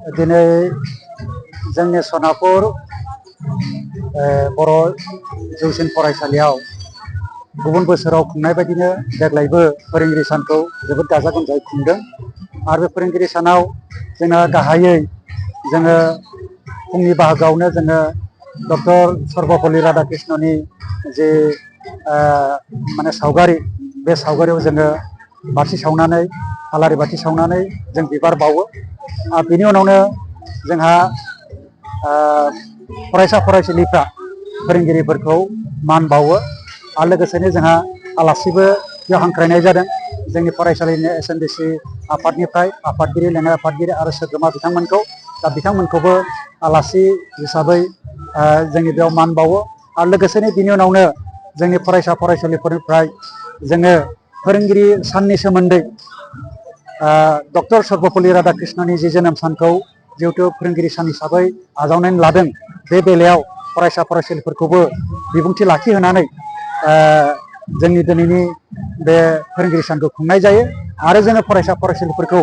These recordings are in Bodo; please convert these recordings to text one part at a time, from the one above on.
दिनै जोंनि सनापुर बर' जौसिन फरायसालियाव गुबुन बोसोराव खुंनाय बायदिनो देग्लायबो फोरोंगिरि सानखौ जोबोद गाजा गोमजायै खुंदों। आरो बे फोरोंगिरि सानाव जोङो गाहायै जोङो फुंनि बाहागोआवनो जोङो डक्टर सर्वपल्ली राधाकृष्णननि जे माने सावगारि, बे सावगारियाव जोङो बाथि सावनानै आलारि बाथि सावनानै जों बिबार बावो। बिनि उनावनो जोंहा फरायसा फरायसुलिफ्रा फोरोंगिरिफोरखौ मान बावो। आरो लोगोसेनो जोंहा आलासिबो बेयाव हांख्रायनाय जादों जोंनि फरायसालिनि SNDC आफादनिफ्राय आफादगिरि, लेङाइ आफादगिरि आरो सोद्रोमा बिथांमोनखौ। दा बिथांमोनखौबो आलासि हिसाबै जोंनि बेयाव मान बावो। आरो लोगोसेनो बिनि उनावनो जोंनि फरायसा फरायसुलिफोरनिफ्राय जोङो फोरोंगिरि साननि सोमोन्दै डक्टर सर्वपल्ली राधाकृष्णननि जे जोनोम सानखौ जिहेतु फोरोंगिरि सान हिसाबै आजावनानै लादों, बे बेलायाव फरायसा फरायसुलिफोरखौबो बिबुंथि लाखिहोनानै जोंनि दिनैनि बे फोरोंगिरि सानखौ खुंनाय जायो। आरो जोङो फरायसा फरायसुलिफोरखौ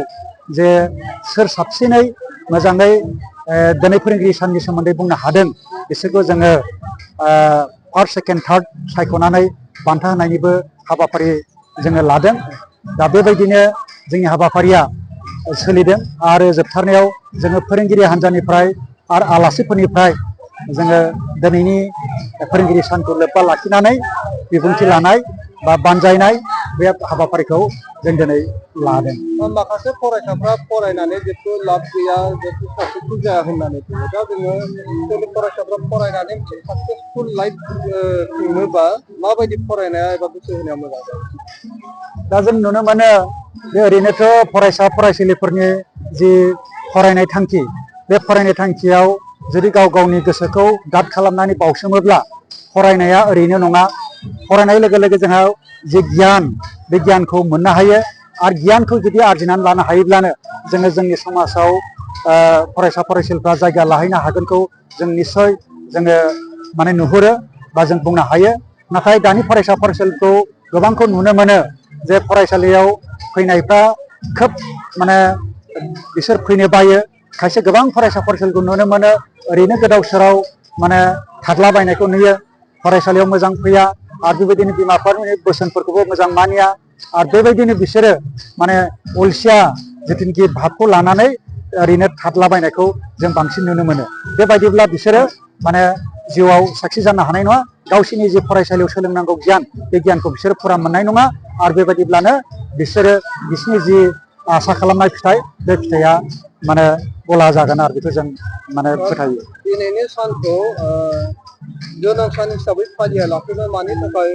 जे सोर साबसिनै मोजाङै दिनै फोरोंगिरि साननि सोमोन्दै बुंनो हादों, बिसोरखौ जोङो फार्स्ट, सेकेन्ड, थार्ड सायख'नानै बान्था होनायनिबो हाबाफारि जोङो लादों। दा बेबायदिनो जोंनि हाबाफारिया सोलिदों। आरो जोबथारनायाव जोङो फोरोंगिरि हान्जानिफ्राय आरो आलासिफोरनिफ्राय जोङो दिनैनि फोरोंगिरि सानखौ लोब्बा लाखिनानै बिबुंथि लानाय बा बानजायनाय बे हाबाफारिखौ जों दिनै लादों। माखासे फरायसाफ्रा फरायनानै जेबो लाब गैया, जेबो साक्सेसफुल जाया होननानै बुङो। दा जोङो जोंनि फरायसाफ्रा फरायनानै मोनसे साक्सेसफुल लाइफ खुंनोबा माबायदि फरायनाया एबा गोसो होनाया मोजां जायो? दा जों नुनो मोनो बे ओरैनोथ' फरायसा फरायसुलिफोरनि जि फरायनाय थांखि, बे फरायनाय थांखियाव जुदि गाव गावनि गोसोखौ दाद खालामनानै बावसोमोब्ला फरायनाया ओरैनो नङा। फरायनाय लोगो लोगो जोंहा जे गियान, बे गियानखौ मोननो हायो। आरो गियानखौ जुदि आरजिनानै लानो हायोब्लानो जोङो जोंनि समाजाव फरायसा फरायसुलिफ्रा जायगा लाहैनो हागोनखौ जों निस्सय जोङो माने नुहुरो बा जों बुंनो हायो। नाथाय दानि फरायसा फरायसुलिखौ गोबांखौ नुनो मोनो जे फरायसालियाव फैनायफ्रा खोब माने बिसोर फैनो बायो। खायसे गोबां फरायसा फरायसुलिखौ नुनो मोनो ओरैनो गोदाव सोराव माने थादलाबायनायखौ नुयो, फरायसालियाव मोजां फैया। आरो बेबायदिनो बिमा बिफानि बोसोनफोरखौबो मोजां मानिया। आरो बेबायदिनो बिसोरो माने अलसिया जिथुनिखि भाबखौ लानानै ओरैनो थादलाबायनायखौ जों बांसिन नुनो मोनो। बेबायदिब्ला बिसोरो माने जिउआव साक्सेस जानो हानाय नङा। गावसोरनि जे फरायसालियाव सोलोंनांगौ गियान, बे गियानखौ बिसोरो फुरा मोननाय नङा। आरो बेबायदिब्लानो बिसोरो बिसोरनि जि आसा खालामनाय फिथाइ, बे फिथाइया माने गला जागोन आरो बेखौ जों माने फोथायो। दिनैनि सानखौ जोनोम सान हिसाबै फालियालासेनो मानि थाखाय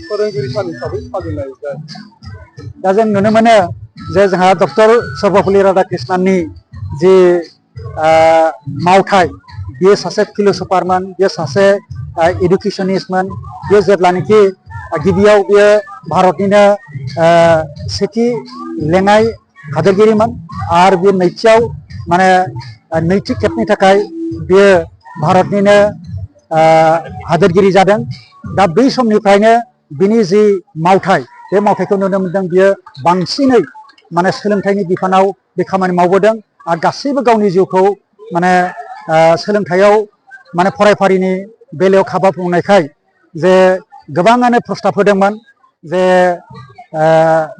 फोरोंगिरि सान हिसाबै फालिनाय जायो? दा जों नुनो मोनो जे जोंहा डक्टर सर्वपल्ली राधाकृष्णननि जि मावथाय, बियो सासे फिलसफारमोन, बियो सासे इडुकेसनिस्टमोन। बियो जेब्लानोखि गिबियाव बियो भारतनिनो सेथि लेङाइ हादोरगिरिमोन। आरो बे नैथियाव माने नैथि खेबनि थाखाय बियो भारतनिनो हादोरगिरि जादों। दा बै समनिफ्रायनो बिनि जि मावथाय, बे मावथायखौ नुनो मोनदों बियो बांसिनै माने सोलोंथाइनि बिफानाव बे खामानि मावबोदों। आरो गासैबो गावनि जिउखौ माने सोलोंथाइयाव माने फरायफारिनि बेलायाव खाबु बुंनायखाय जे गोबाङानो प्रस्ताब होदोंमोन जे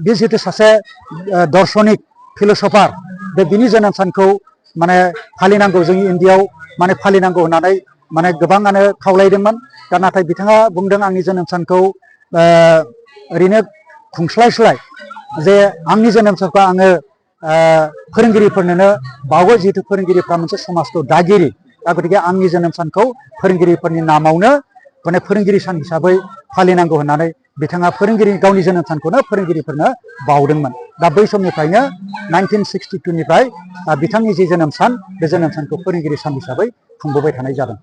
बे जिहेतु सासे दर्शनिक फिलसफार, बे बिनि जोनोम सानखौ माने फालिनांगौ, जोंनि इण्डियाआव माने फालिनांगौ होननानै माने गोबाङानो खावलायदोंमोन। दा नाथाय बिथाङा बुंदों आंनि जोनोम सानखौ ओरैनो खुंस्लायस्लाय जे आंनि जोनोम सानखौ आङो फोरोंगिरिफोरनोनो बावो। जिहेतु फोरोंगिरिफ्रा मोनसे समाजखौ दागिरि, दा गतिके आंनि जोनोम सानखौ फोरोंगिरिफोरनि नामावनो माने फोरोंगिरि सान हिसाबै फालिनांगौ होननानै बिथाङा गावनि जोनोम सानखौनो फोरोंगिरिफोरनो बावदोंमोन। दा बै समनिफ्रायनो 1962 निफ्राय बिथांनि जि जोनोम सान, बे जोनोम सानखौ फोरोंगिरि सान हिसाबै खुंबोबाय थानाय जादों।